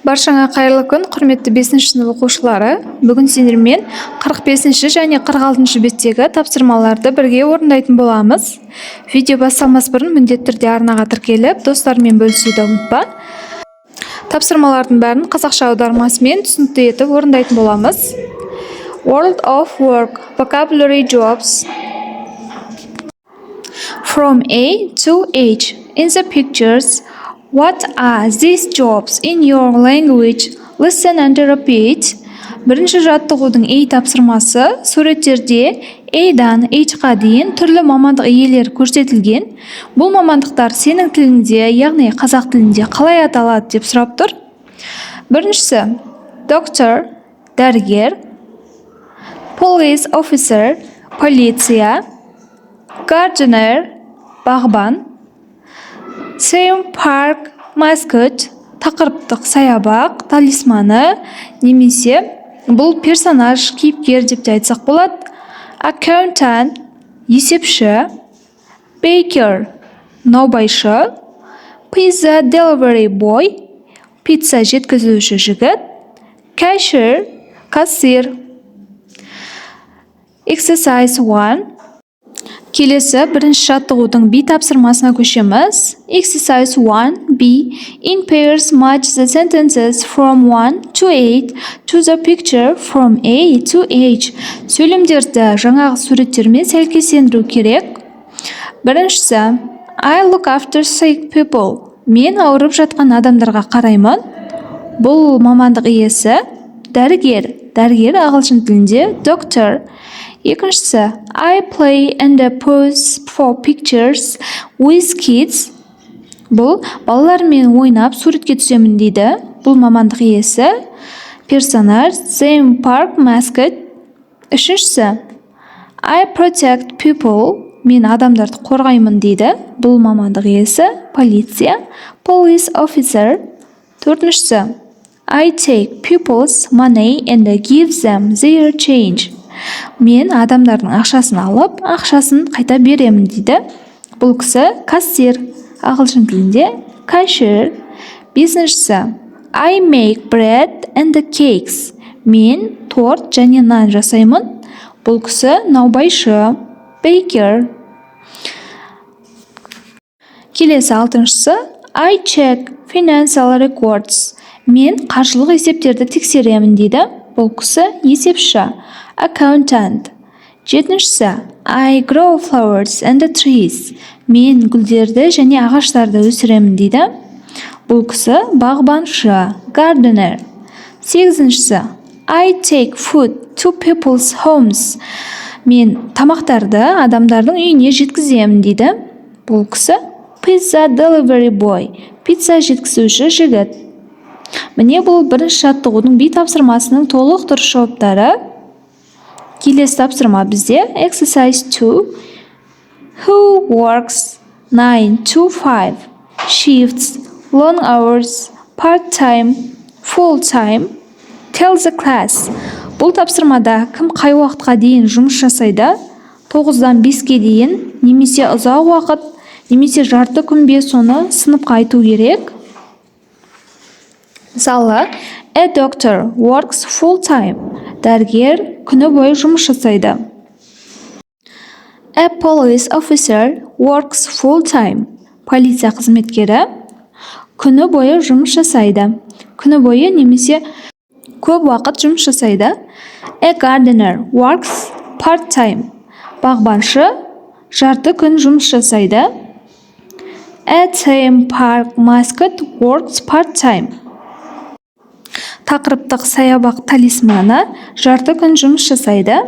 Баршаңа қайырлы күн, құрметті 5-ші сынып оқушылары. Бүгін сендермен 45-ші және 46-ші беттегі тапсырмаларды бірге орындайтын боламыз. Видео басталмас бұрын міндетті түрде арнаға тіркеліп, достармен бөлісуді ұмытпа. Тапсырмалардың бәрін қазақша аудармасымен түсінікті етіп орындайтын боламыз. World of work, vocabulary jobs. From A to H. In the pictures, what are these jobs in your language? Listen and repeat. Бірінші жаттығудың A тапсырмасы суреттерде A-дан H-қа дейін түрлі мамандық иелері көрсетілген. Бұл мамандықтар сенің тіліңде, яғни қазақ тілінде қалай аталады деп сұрап тұр. Біріншісі доктор, дәрігер, police officer, полиция, gardener, бағбан, theme park mascot, тақырыптық саябақ, талисманы, немесе бұл персонаж, кейіпкер деп те айтсақ болады. Accountant, есепші, baker, наубайшы, pizza delivery boy, пицца жеткізуші жігіт, cashier, кассир. Exercise 1. Келесі бірінші жаттығудың B тапсырмасына көшеміз. Exercise 1. B. In pairs match the sentences from 1 to 8 to the picture from A to H. Сөйлемдерді жаңағы суреттермен сәйкестендіру керек. Біріншісі I look after sick people. Мен ауырып жатқан адамдарға қараймын. Бұл мамандық иесі дәрігер. Дәрігер ағылшын тілінде doctor. Екіншісі I play and pose for pictures with kids. Бұл балалармен ойнап суретке түсемін дейді. Бұл мамандық иесі персонаж theme park mascot. Үшіншісі I protect people. Мен адамдарды қорғаймын дейді. Бұл мамандық иесі полиция police officer. Төртіншісі I take people's money and give them their change. Мен адамдардың ақшасын алып, ақшасын қайта беремін дейді. Бұл кісі кассир, ағылшын тілінде cashier. Бесіншісі I make bread and cakes. Мен торт және нан жасаймын. Бұл кісі наубайшы, baker. Келесі алтыншысы I check financial records. Мен қаржылық есептерді тексеремін дейді. Бұл кісі есепші, accountant. Жетіншісі I grow flowers and trees. Мен гүлдерді және ағаштарды өсіремін дейді. Бұл кісі бағбаншы, gardener. Сегізіншісі I take food to people's homes. Мен тамақтарды адамдардың үйіне жеткіземін дейді. Бұл кісі pizza delivery boy. Пицца жеткізуші жігіт. Міне бұл бірінші жаттығудың B тапсырмасының толық дұрыс жауаптары. Келесі тапсырма бізде Exercise 2. Who works 9 to 5 shifts, long hours, part-time, full-time? Tell the class. Бұл тапсырмада кім қай уақытқа дейін жұмыс жасайды? 9-дан 5-ке дейін, немесе ұзақ уақыт, немесе жарты күн бе, соны сыныпқа айту керек. Мысалы, a doctor works full-time. Дәрігер күні бойы жұмыс жасайды. A police officer works full-time. Полиция қызметкері күні бойы жұмыс жасайды. Күні бойы немесе көп уақыт жұмыс жасайды. A gardener works part-time. Бағбаншы жарты күн жұмыс жасайды. A theme park mascot works part-time. Тақырыптық саябақ талисманы жарты күн жұмыс жасайды.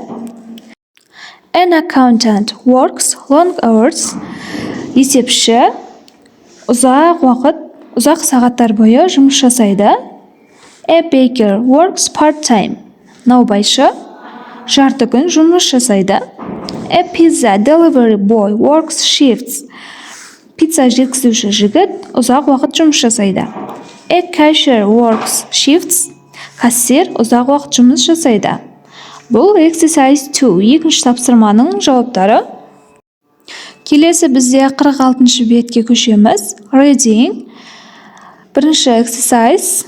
An accountant works long hours. Есепші ұзақ уақыт, ұзақ сағаттар бойы жұмыс жасайды. A baker works part-time. Наубайшы жарты күн жұмыс жасайды. A pizza delivery boy works shifts. Пицца жеткізуші жігіт ұзақ уақыт жұмыс жасайды. A cashier works shifts. Кассир ұзақ уақыт жұмыс жасайды. Бұл Exercise 2 екінші тапсырманың жауаптары. Келесі бізде 46-ші бетке көшеміз. Reading. Бірінші exercise.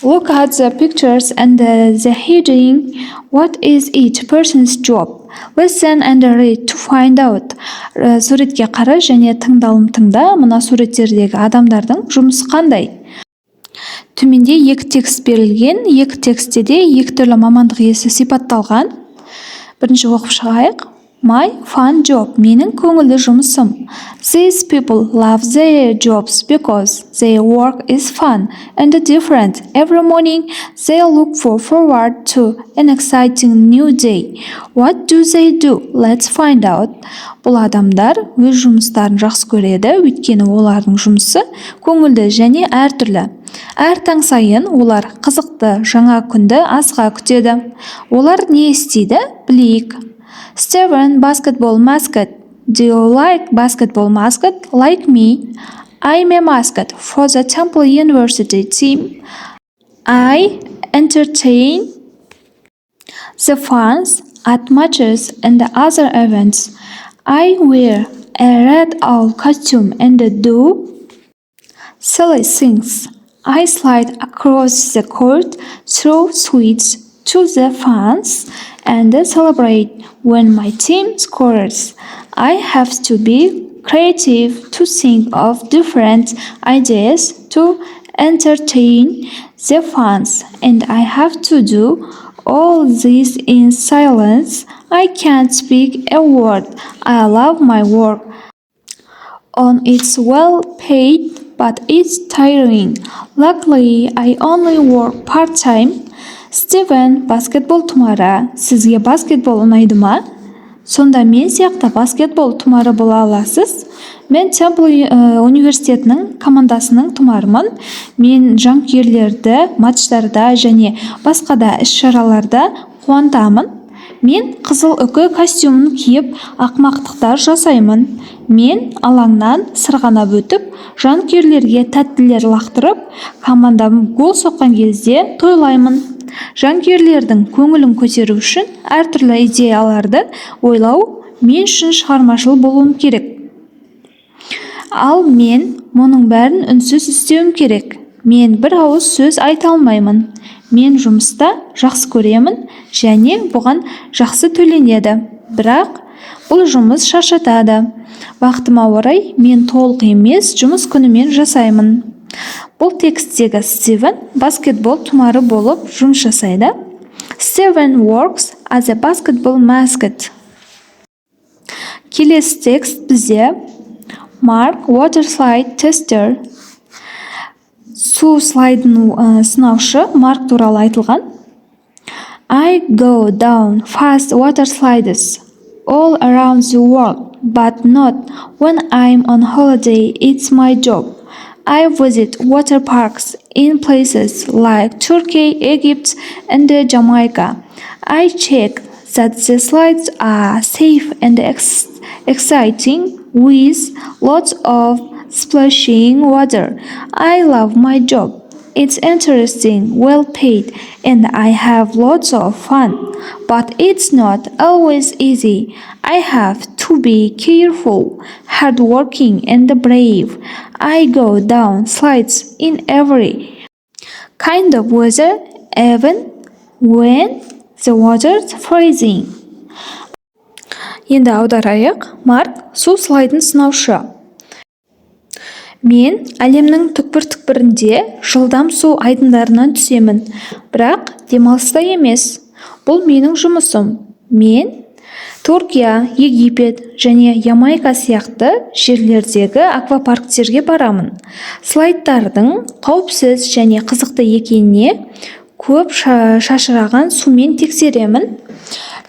Look at the pictures and the heading. What is each person's job? Listen and read to find out. Суретке қара және тыңдалым тыңда. Мына суреттердегі адамдардың жұмысы қандай? Төменде екі текст берілген. Екі текстте де екі түрлі мамандық иесі сипатталған. Бірінші оқып шығайық. My fun job. Менің көңілді жұмысым. These people love their jobs because their work is fun and different. Every morning they look forward to an exciting new day. What do they do? Let's find out. Бұл адамдар өз жұмыстарын жақсы көреді, өйткені олардың жұмысы көңілді және әртүрлі. Әр таң сайын олар қызықты жаңа күнді асыға күтеді. Олар не істейді? Білейік. Steven, basketball mascot. Do you like basketball mascot? Like me, I'm a mascot for the Temple University team. I entertain the fans at matches and other events. I wear a red owl costume and do silly things. I slide across the court, throw sweets to the fans, and celebrate when my team scores. I have to be creative to think of different ideas to entertain the fans, and I have to do all this in silence. I can't speak a word. I love my work. It's well paid, but it's tiring. Luckily, I only work part-time. Steven, баскетбол тұмары. Сізге баскетбол ұнайды ма? Сонда мен сияқты баскетбол тұмары бола аласыз? Мен Temple университетінің командасының тұмарымын. Мен жанкүйерлерді матчтарда және басқа да іс-шараларда қуантамын. Мен қызыл үкі костюмын киіп ақмақтықтар жасаймын. Мен алаңнан сырғанап өтіп, жанкүйерлерге тәттілер лақтырып, командам гол соққан кезде тойлаймын. Жанкүйерлердің көңілін көтеру үшін әртүрлі идеяларды ойлау мен үшін шығармашыл болуым керек. Ал мен мұның бәрін үнсіз істеуім керек. Мен бір ауыз сөз айта алмаймын. Мен жұмыста жақсы көремін және бұған жақсы төленеді. Бірақ бұл жұмыс шаршатады. Вақтыма орай мен толық емес жұмыс күнімен жасаймын. Бұл тексттегі Steven баскетбол тұмары болып жұмыс жасайды. Steven works as a basketball mascot. Келесі текст бізде Mark water slide tester. Су слайдын сынаушы Марк туралы айтылған. I go down fast water slides all around the world, but not when I'm on holiday. It's my job. I visit water parks in places like Turkey, Egypt, and Jamaica. I check that the slides are safe and exciting with lots of splashing water. I love my job. It's interesting, well paid, and I have lots of fun. But it's not always easy. I have to be careful, hardworking, and brave. I go down slides in every kind of weather, even when the water's freezing. Енді аударайық. Марк су слайдын сынаушы. Мен әлемнің түкпір-түкпірінде жылдам су айдындарынан түсемін, бірақ демалыста емес. Бұл менің жұмысым. Мен Түркия, Египет және Ямайка сияқты жерлердегі аквапарктерге барамын. Слайдтардың қауіпсіз және қызықты екеніне көп шашыраған сумен тексеремін.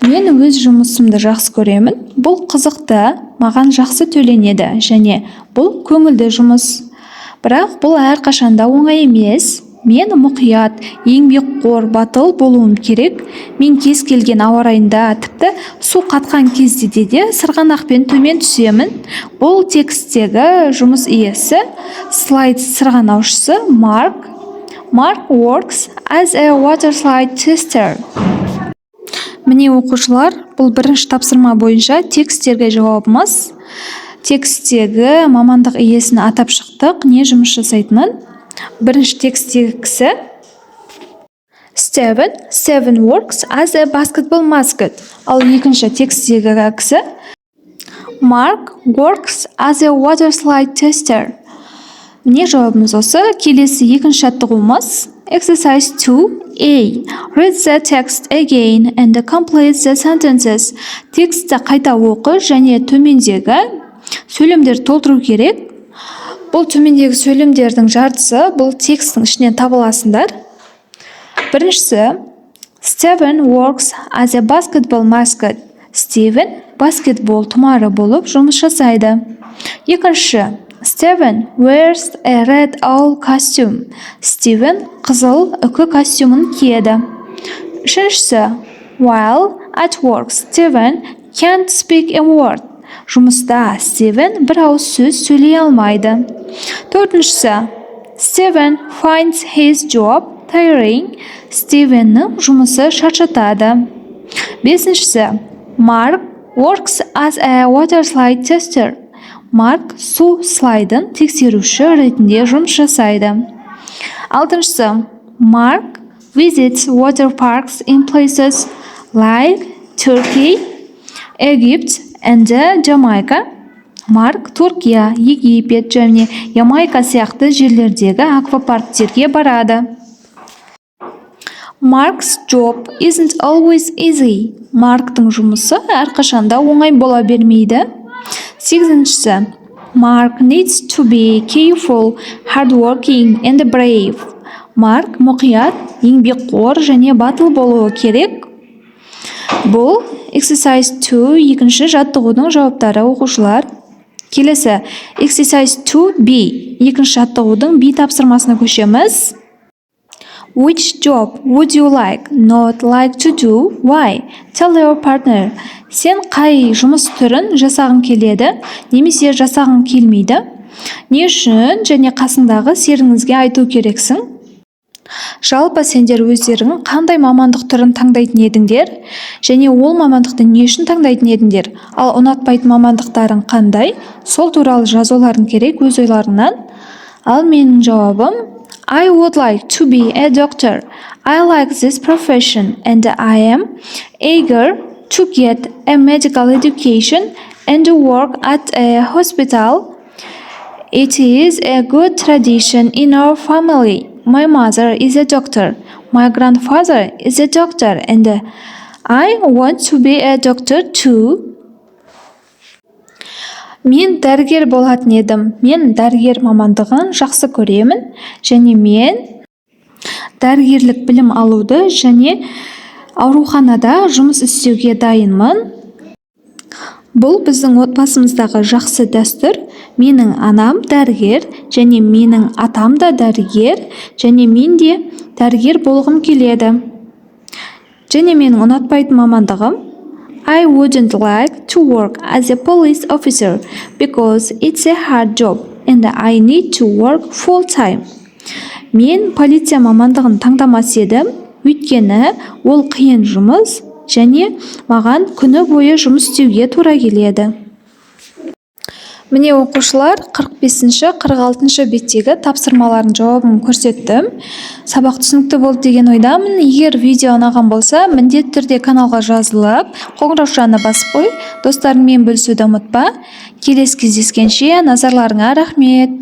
Мен өз жұмысымды жақсы көремін. Бұл қызықты, маған жақсы төленеді және бұл көңілді жұмыс. Бірақ бұл әрқашанда оңай емес. Мен мұқият, еңбекқор, батыл болуым керек. Мен кез келген ауа райында, тіпті су қатқан кезде де сырғанақпен төмен түсемін. Бұл тексттегі жұмыс иесі, слайд сырғанаушысы Mark. Mark works as a water slide tester. Міне оқушылар, бұл бірінші тапсырма бойынша тексттерге жауабымыз. Тексттегі мамандық иесін атап шықтық, не жұмыс жасайтынын. Бірінші тексттегі кісі Steven works as a basketball mascot. Ал екінші текстегі кісі Mark works as a water slide tester. Міне жауабымыз осы. Келесі екінші жаттығуымыз Exercise 2A. Read the text again and complete the sentences. Текстті қайта оқы және төмендегі сөйлемдер толтыру керек. Бұл төмендегі сөйлемдердің жартысы бұл текстің ішінен табыласыңдар. Біріншісі Steven works as a basketball mascot. Стивен баскетбол тұмары болып жұмыс жасайды. Екінші Steven wears a red owl costume. Стивен қызыл үкі костюмын киеді. Үшіншісі While at work, Steven can't speak a word. Жұмыста Стивен бір ауыз сөз сөйлей алмайды. Төртіншісі Steven finds his job tiring. Стивеннің жұмысы шаршатады. Бесіншісі Mark works as a water slide tester. Марк су слайдын тексеруші ретінде жұмыс жасайды. Алтыншысы Mark visits water parks in places like Turkey, Egypt and Jamaica. Марк Түркия, Египет және Ямайка сияқты жерлердегі аквапарктерге барады. Mark's job isn't always easy. Марктың жұмысы әрқашанда оңай бола бермейді. Сегізіншісі Mark needs to be careful, hardworking and brave. Марк мұқият, еңбекқор және батыл болуы керек. Бұл Exercise 2 екінші жаттығудың жауаптары оқушылар. Келесі Exercise 2B екінші жаттығудың B тапсырмасына көшеміз. Which job would you not like to do? Why? Tell your partner. Сен қай жұмыс түрін жасағың келеді, немесе жасағың келмейді? Не үшін және қасыңдағы серіңізге айту керексің? Жалпы сендер өздерің қандай мамандық түрін таңдайтын едіңдер, және ол мамандықты не үшін таңдайтын едіңдер? Ал ұнатпайтын мамандықтарың қандай? Сол туралы жазуларың керек өз ойларыңнан. Ал менің жауабым I would like to be a doctor. I like this profession and I am eager to get a medical education and work at a hospital. It is a good tradition in our family. My mother is a doctor. My grandfather is a doctor and I want to be a doctor too. Мен дәрігер болатын едім. Мен дәрігер мамандығын жақсы көремін және мен дәрігерлік білім алуды және ауруханада жұмыс істеуге дайынмын. Бұл біздің отбасымыздағы жақсы дәстүр. Менің анам дәрігер және менің атам да дәрігер және мен де дәрігер болғым келеді. Және менің ұнатпайтын мамандығым I wouldn't like to work as a police officer because it's a hard job and I need to work full time. Мен полиция мамандығын таңдамас едім, өйткені ол қиын жұмыс және маған күні бойы жұмыс істеуге тура келеді. Міне оқушылар 45-46 беттегі тапсырмалардың жауабын көрсеттім. Сабақ түсінікті болды деген ойдамын. Егер видео ұнаған болса, міндетті түрде каналға жазылып, қоңырау тушағына басып қой. Достарыңмен бөлісуді ұмытпа. Келесі кездескенше назарларыңа рахмет.